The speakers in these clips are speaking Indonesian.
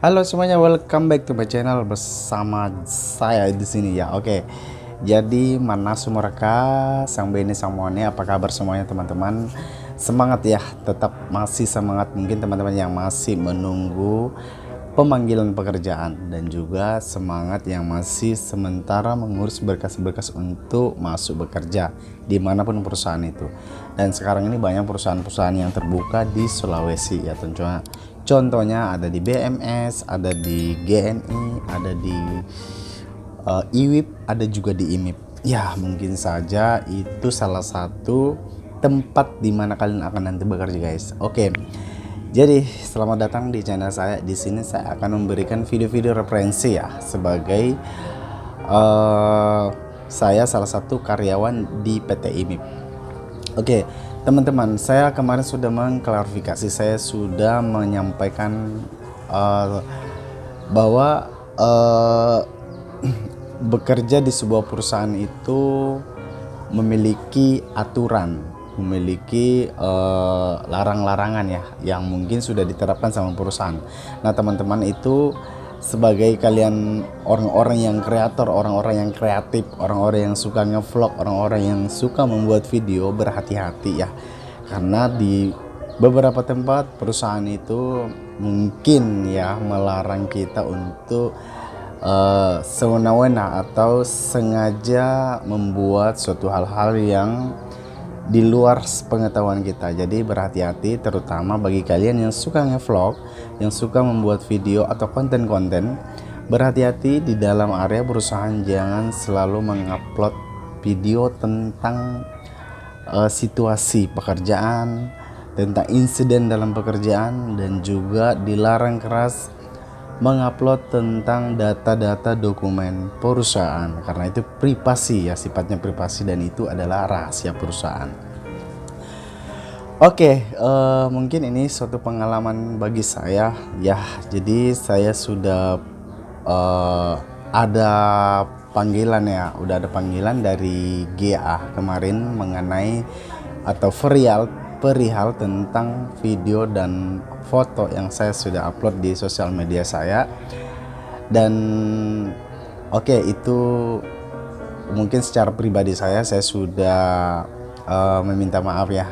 Halo semuanya, welcome back to my channel bersama saya di sini ya. Oke. Jadi mana mereka sang bene sang mone, apa kabar semuanya teman-teman? Semangat ya, tetap masih semangat. Mungkin teman-teman yang masih menunggu pemanggilan pekerjaan dan juga semangat yang masih sementara mengurus berkas-berkas untuk masuk bekerja dimanapun perusahaan itu. Dan sekarang ini banyak perusahaan-perusahaan yang terbuka di Sulawesi ya tentunya. Contohnya ada di BMS, ada di GNI, ada di IWIP, ada juga di IMIP. Ya mungkin saja itu salah satu tempat di mana kalian akan nanti bekerja guys. Oke. Jadi selamat datang di channel saya. Di sini saya akan memberikan video-video referensi ya sebagai saya salah satu karyawan di PT IMIP. Oke, teman-teman, saya kemarin sudah mengklarifikasi, saya sudah menyampaikan bahwa bekerja di sebuah perusahaan itu memiliki aturan, memiliki larang-larangan ya yang mungkin sudah diterapkan sama perusahaan. Nah teman-teman, itu sebagai kalian orang-orang yang kreator, orang-orang yang kreatif, orang-orang yang suka ngevlog, orang-orang yang suka membuat video, berhati-hati ya, karena di beberapa tempat perusahaan itu mungkin ya melarang kita untuk sewenang-wenang atau sengaja membuat suatu hal-hal yang di luar pengetahuan kita. Jadi berhati-hati, terutama bagi kalian yang suka ngevlog, yang suka membuat video atau konten-konten. Berhati-hati di dalam area perusahaan, jangan selalu mengupload video tentang situasi pekerjaan, tentang insiden dalam pekerjaan, dan juga dilarang keras mengupload tentang data-data dokumen perusahaan karena itu privasi ya, sifatnya privasi dan itu adalah rahasia perusahaan. Oke, mungkin ini suatu pengalaman bagi saya ya. Jadi saya sudah ada panggilan ya, udah ada panggilan dari GA kemarin mengenai atau perihal tentang video dan foto yang saya sudah upload di sosial media saya. Dan oke, itu mungkin secara pribadi saya sudah meminta maaf ya.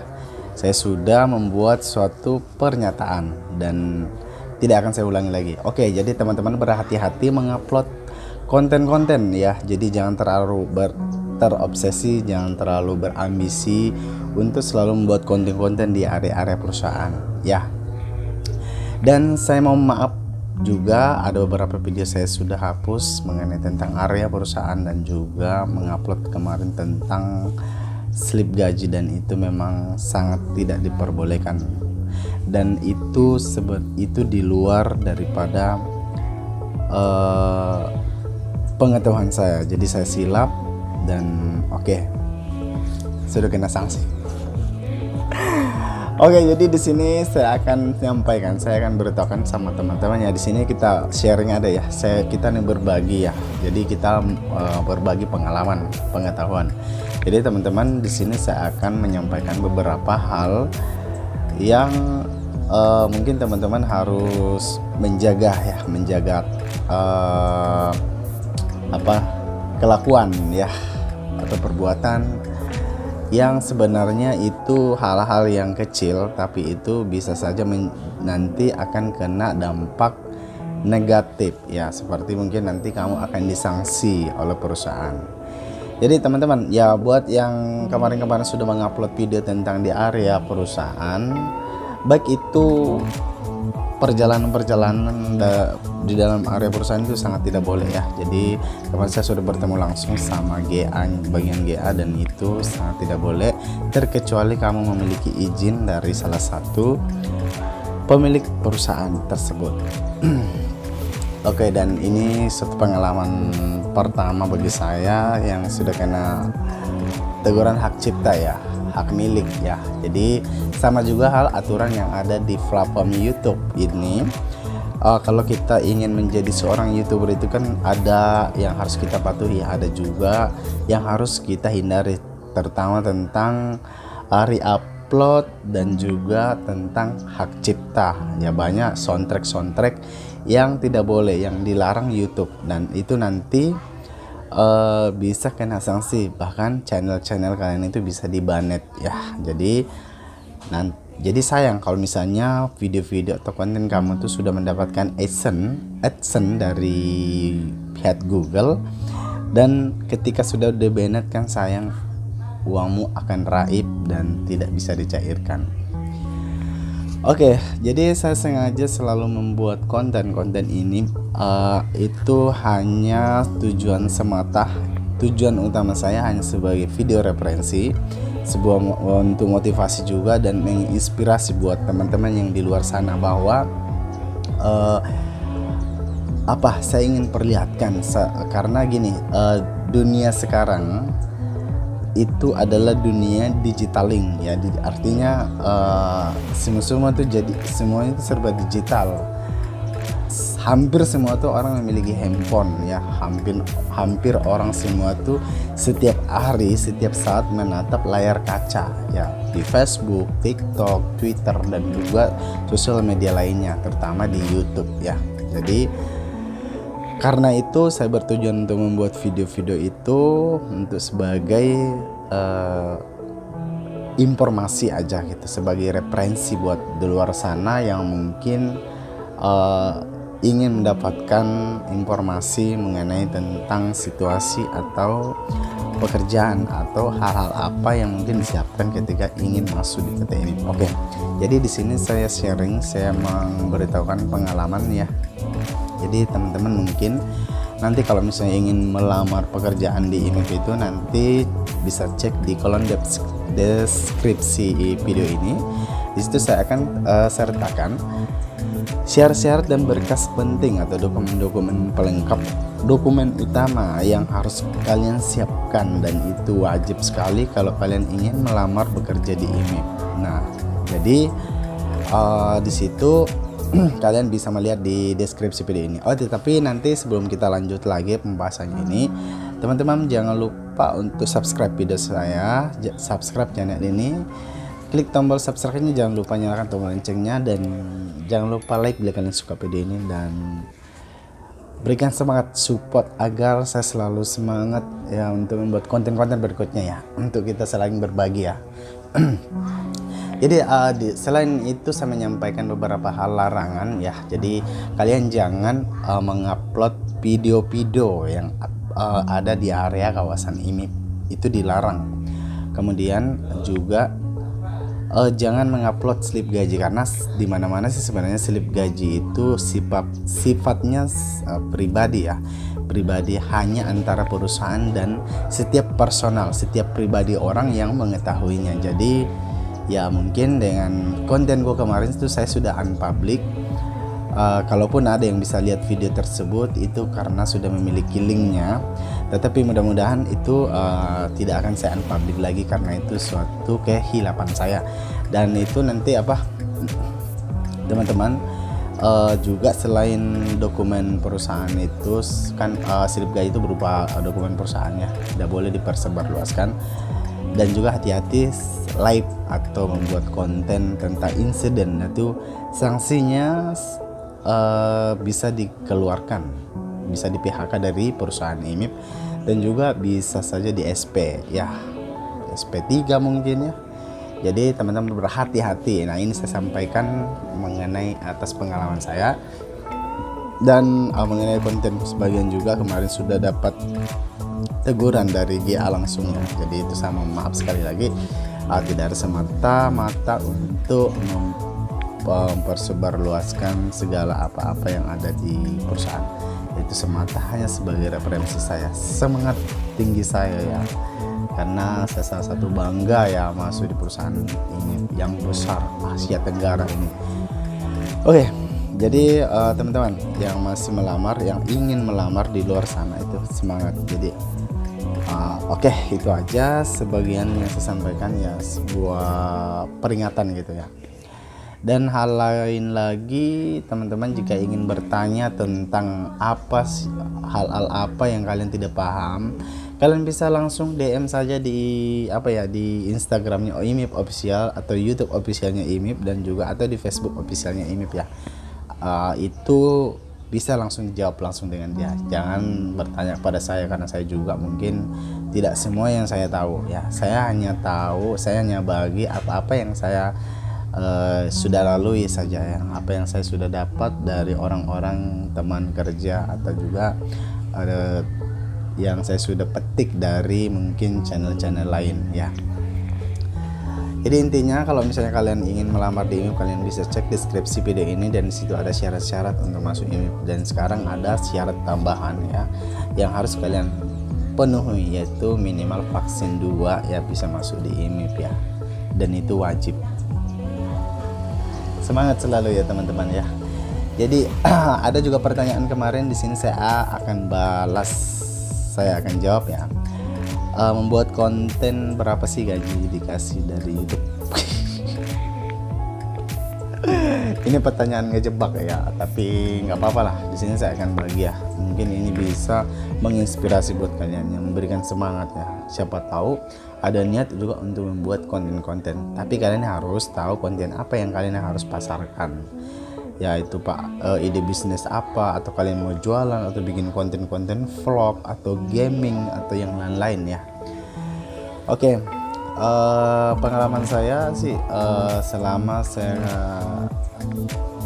Saya sudah membuat suatu pernyataan dan tidak akan saya ulangi lagi. Oke, jadi teman-teman berhati-hati mengupload konten-konten ya. Jadi jangan terlalu terobsesi, jangan terlalu berambisi untuk selalu membuat konten-konten di area-area perusahaan ya. Dan saya mau maaf juga, ada beberapa video saya sudah hapus mengenai tentang area perusahaan dan juga mengupload kemarin tentang slip gaji, dan itu memang sangat tidak diperbolehkan dan itu di luar daripada pengetahuan saya. Jadi saya silap dan oke, sudah kena sanksi. Oke, jadi di sini saya akan menyampaikan, saya akan beritahukan sama teman-teman ya. Di sini kita sharing ada ya, kita nih berbagi ya. Jadi kita berbagi pengalaman, pengetahuan. Jadi teman-teman, di sini saya akan menyampaikan beberapa hal yang mungkin teman-teman harus menjaga ya, menjaga kelakuan ya atau perbuatan yang sebenarnya itu hal-hal yang kecil, tapi itu bisa saja nanti akan kena dampak negatif ya, seperti mungkin nanti kamu akan disanksi oleh perusahaan. Jadi teman-teman ya, buat yang kemarin-kemarin sudah mengupload video tentang di area perusahaan, baik itu perjalanan di dalam area perusahaan itu sangat tidak boleh ya. Jadi kemarin saya sudah bertemu langsung sama GA, bagian GA, dan itu sangat tidak boleh terkecuali kamu memiliki izin dari salah satu pemilik perusahaan tersebut. Oke, dan ini satu pengalaman pertama bagi saya yang sudah kena teguran hak cipta ya, hak milik ya. Jadi sama juga hal aturan yang ada di platform YouTube ini. Kalau kita ingin menjadi seorang YouTuber itu kan ada yang harus kita patuhi, ada juga yang harus kita hindari, terutama tentang upload dan juga tentang hak cipta. Ya banyak soundtrack yang tidak boleh, yang dilarang YouTube, dan itu nanti bisa kena sanksi, bahkan channel-channel kalian itu bisa dibanet ya. Jadi sayang kalau misalnya video-video atau konten kamu tuh sudah mendapatkan AdSense dari pihak Google, dan ketika sudah di-banet kan sayang, uangmu akan raib dan tidak bisa dicairkan. Oke, jadi saya sengaja selalu membuat konten-konten ini itu hanya tujuan utama saya hanya sebagai video referensi, sebuah untuk motivasi juga dan menginspirasi buat teman-teman yang di luar sana bahwa saya ingin perlihatkan karena gini, dunia sekarang itu adalah dunia digitaling ya, artinya semua itu jadi semuanya itu serba digital. Hampir semua tuh orang memiliki handphone ya, hampir orang semua tuh setiap hari, setiap saat menatap layar kaca ya, di Facebook, TikTok, Twitter, dan juga sosial media lainnya, terutama di YouTube ya. Jadi karena itu saya bertujuan untuk membuat video-video itu untuk sebagai informasi aja gitu, sebagai referensi buat di luar sana yang mungkin ingin mendapatkan informasi mengenai tentang situasi atau pekerjaan atau hal-hal apa yang mungkin disiapkan ketika ingin masuk di PT ini. Oke, jadi di sini saya sharing, saya memberitahukan pengalaman ya. Jadi teman-teman mungkin nanti kalau misalnya ingin melamar pekerjaan di IMIP itu nanti bisa cek di kolom deskripsi video ini. Di situ saya akan sertakan syarat-syarat dan berkas penting atau dokumen-dokumen pelengkap, dokumen utama yang harus kalian siapkan, dan itu wajib sekali kalau kalian ingin melamar bekerja di IMIP. Nah, jadi di situ kalian bisa melihat di deskripsi video ini. Tetapi nanti sebelum kita lanjut lagi pembahasannya ini, teman-teman jangan lupa untuk subscribe video saya, subscribe channel ini, klik tombol subscribe-nya, jangan lupa nyalakan tombol loncengnya, dan jangan lupa like bila kalian suka video ini, dan berikan semangat support agar saya selalu semangat ya untuk membuat konten-konten berikutnya ya, untuk kita saling berbagi ya. Jadi selain itu saya menyampaikan beberapa hal larangan ya. Jadi kalian jangan mengupload video-video yang ada di area kawasan IMIP, itu dilarang. Kemudian juga jangan mengupload slip gaji, karena di mana-mana sih sebenarnya slip gaji itu sifatnya pribadi ya, pribadi hanya antara perusahaan dan setiap personal, setiap pribadi orang yang mengetahuinya. Jadi ya mungkin dengan konten gue kemarin itu saya sudah unpublic. Kalaupun ada yang bisa lihat video tersebut itu karena sudah memiliki linknya, tetapi mudah-mudahan itu tidak akan saya unpublic lagi karena itu suatu kehilapan saya. Dan itu nanti teman-teman, juga selain dokumen perusahaan itu kan slip gaji itu berupa dokumen perusahaannya, tidak boleh dipersebarluaskan. Dan juga hati-hati live atau membuat konten tentang insiden, itu sanksinya bisa dikeluarkan, bisa di PHK dari perusahaan IMIP, dan juga bisa saja di SP ya, SP3 mungkin ya. Jadi teman-teman berhati-hati. Nah, ini saya sampaikan mengenai atas pengalaman saya, dan mengenai konten sebagian juga kemarin sudah dapat teguran dari GA langsung ya. Jadi itu saya mohon maaf sekali lagi, tidak ada semata-mata untuk mempersebarluaskan segala apa-apa yang ada di perusahaan. Itu semata hanya sebagai referensi saya, semangat tinggi saya ya, karena saya salah satu bangga ya masuk di perusahaan ini yang besar Asia Tenggara ini. Oke, jadi teman-teman yang masih melamar, yang ingin melamar di luar sana itu semangat. Jadi oke, itu aja sebagian yang saya sampaikan ya, sebuah peringatan gitu ya. Dan hal lain lagi, teman-teman jika ingin bertanya tentang hal-hal apa yang kalian tidak paham, Kalian bisa langsung DM saja di di Instagramnya IMIP Official atau YouTube officialnya IMIP, dan juga atau di Facebook officialnya IMIP ya. Itu bisa langsung dijawab langsung dengan dia. Jangan bertanya kepada saya, karena saya juga mungkin tidak semua yang saya tahu ya. Saya hanya bagi apa-apa yang saya sudah lalui saja ya, apa yang saya sudah dapat dari orang-orang teman kerja, atau juga yang saya sudah petik dari mungkin channel-channel lain ya. Jadi intinya, kalau misalnya kalian ingin melamar di IMIP, kalian bisa cek deskripsi video ini, dan di situ ada syarat-syarat untuk masuk IMIP. Dan sekarang ada syarat tambahan ya yang harus kalian penuhi, yaitu minimal vaksin 2 ya bisa masuk di IMIP ya. Dan itu wajib. Semangat selalu ya teman-teman ya. Jadi ada juga pertanyaan kemarin, di sini saya akan balas, saya akan jawab ya. Membuat konten berapa sih gaji dikasih dari YouTube? Ini pertanyaan ngejebak ya, tapi nggak apa-apa lah. Di sini saya akan bagi ya. Mungkin ini bisa menginspirasi buat kalian, yang memberikan semangat ya. Siapa tahu ada niat juga untuk membuat konten-konten, tapi kalian harus tahu konten apa yang kalian harus pasarkan. Yaitu ide bisnis apa, atau kalian mau jualan atau bikin konten-konten vlog atau gaming atau yang lain-lain ya. Oke, pengalaman saya sih selama saya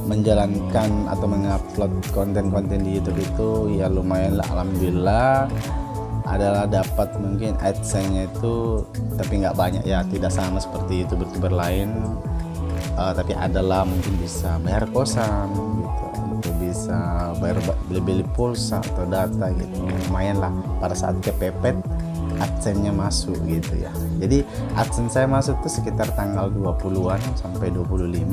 menjalankan atau mengupload konten-konten di YouTube itu ya lumayan lah, alhamdulillah. Adalah dapat mungkin AdSense-nya itu, tapi nggak banyak ya, tidak sama seperti YouTuber lain. Tapi adalah mungkin bisa bayar kosan gitu, atau bisa bayar beli pulsa atau data gitu, lumayan lah. Pada saat kepepet AdSense-nya masuk gitu ya. Jadi AdSense saya masuk tuh sekitar tanggal 20-an sampai 25,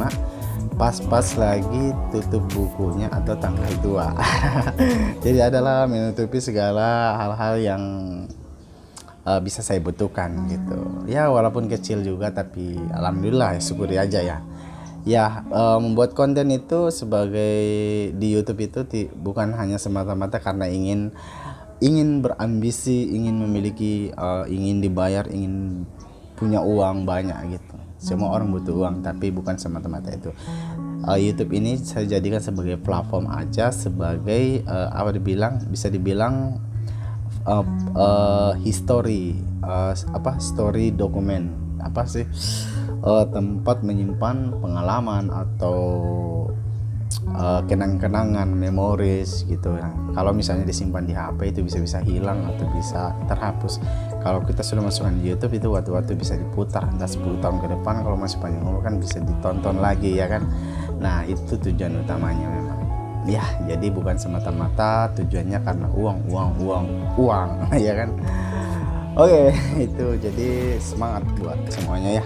pas lagi tutup bukunya atau tanggal 2. Jadi adalah menutupi segala hal-hal yang bisa saya butuhkan gitu ya, walaupun kecil juga, tapi alhamdulillah ya, syukuri aja ya. Membuat konten itu sebagai di YouTube itu bukan hanya semata-mata karena ingin berambisi, ingin memiliki, ingin dibayar, ingin punya uang banyak gitu. Semua orang butuh uang, tapi bukan semata-mata itu. YouTube ini saya jadikan sebagai platform aja, sebagai bisa dibilang story dokumen, tempat menyimpan pengalaman atau kenang-kenangan, memoris gitu ya. Kalau misalnya disimpan di HP itu bisa hilang atau bisa terhapus. Kalau kita sudah masukkan di YouTube itu waktu-waktu bisa diputar, entah 10 tahun ke depan, kalau masih panjang umur kan bisa ditonton lagi ya kan. Nah itu tujuan utamanya memang ya. Jadi bukan semata-mata tujuannya karena uang ya kan. Oke, itu jadi semangat buat semuanya ya.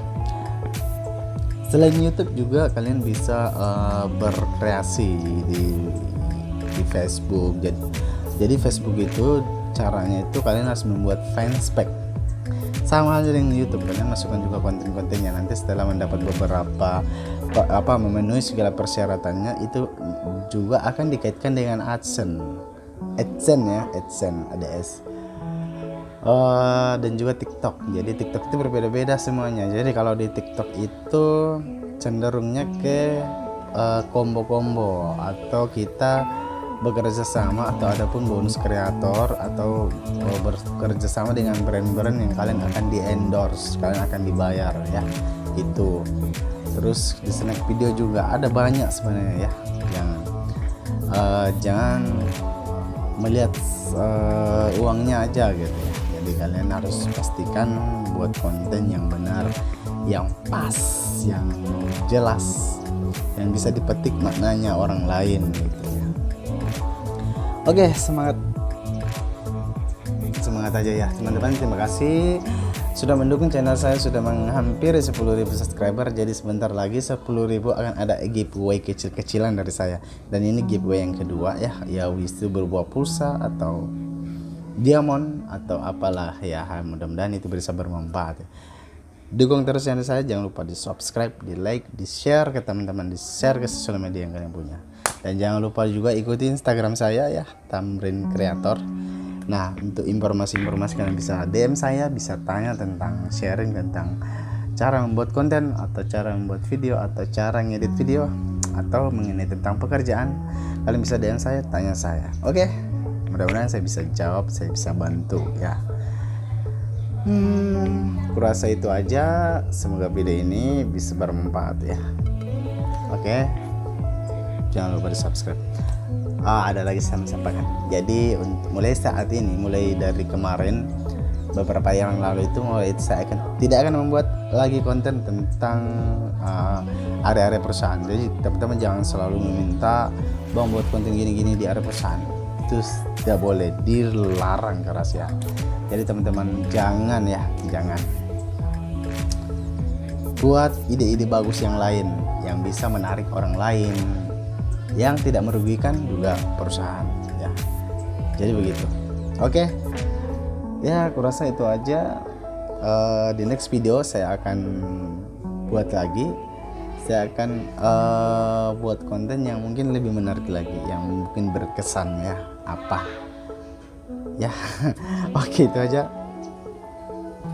Selain YouTube juga kalian bisa berkreasi di Facebook. Jadi Facebook itu caranya itu kalian harus membuat fanspage, sama halnya dengan YouTube. Kalian masukkan juga konten-kontennya, nanti setelah mendapat beberapa memenuhi segala persyaratannya, itu juga akan dikaitkan dengan AdSense ada S. Dan juga TikTok. Jadi TikTok itu berbeda-beda semuanya. Jadi kalau di TikTok itu cenderungnya ke combo-combo, atau kita bekerja sama, atau ada pun bonus kreator, atau bekerja sama dengan brand-brand yang kalian akan di endorse, kalian akan dibayar ya itu. Terus di snack video juga ada banyak sebenarnya ya. Jangan melihat uangnya aja gitu ya. Jadi kalian harus pastikan buat konten yang benar, yang pas, yang jelas, yang bisa dipetik maknanya orang lain gitu ya. Oke, semangat aja ya teman-teman. Terima kasih sudah mendukung channel saya, sudah menghampiri 10.000 subscriber. Jadi sebentar lagi 10.000 akan ada giveaway kecil-kecilan dari saya. Dan ini giveaway yang kedua ya itu berupa pulsa atau diamond atau apalah ya. Mudah-mudahan itu bisa bermanfaat ya. Dukung terus channel saya, jangan lupa di subscribe, di like, di share ke teman-teman, di share ke sosial media yang kalian punya. Dan jangan lupa juga ikuti Instagram saya ya, Tamrin Creator. Nah, untuk informasi-informasi kalian bisa DM saya, bisa tanya tentang sharing tentang cara membuat konten atau cara membuat video atau cara ngedit video atau mengenai tentang pekerjaan, kalian bisa DM saya, tanya saya. Oke, mudah-mudahan saya bisa jawab, saya bisa bantu ya. Kurasa itu aja, semoga video ini bisa bermanfaat ya. Oke, jangan lupa di subscribe. Ada lagi saya sampaikan. Jadi mulai saat ini, mulai dari kemarin beberapa yang lalu itu, mulai saya tidak akan membuat lagi konten tentang area-area perusahaan. Jadi teman-teman jangan selalu meminta bang buat konten gini-gini di area perusahaan. Itu tidak boleh, dilarang keras ya. Jadi teman-teman jangan buat ide-ide bagus yang lain yang bisa menarik orang lain, yang tidak merugikan juga perusahaan ya. Jadi begitu. Oke ya, kurasa itu aja. Di next video saya akan buat lagi, saya akan buat konten yang mungkin lebih menarik lagi, yang mungkin berkesan ya, apa ya. Oke, itu aja.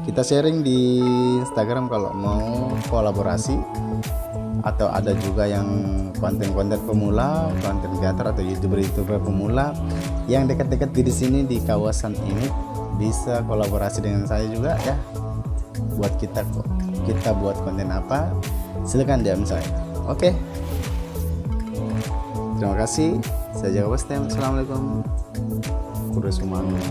Kita sharing di Instagram kalau mau kolaborasi, atau ada juga yang konten-konten pemula, konten kreator atau youtuber pemula yang dekat-dekat di sini di kawasan ini, bisa kolaborasi dengan saya juga ya. Buat kita buat konten apa, silakan DM saya. Oke, terima kasih. Saya Jaga Bostem. Assalamualaikum. Kudu semuanya.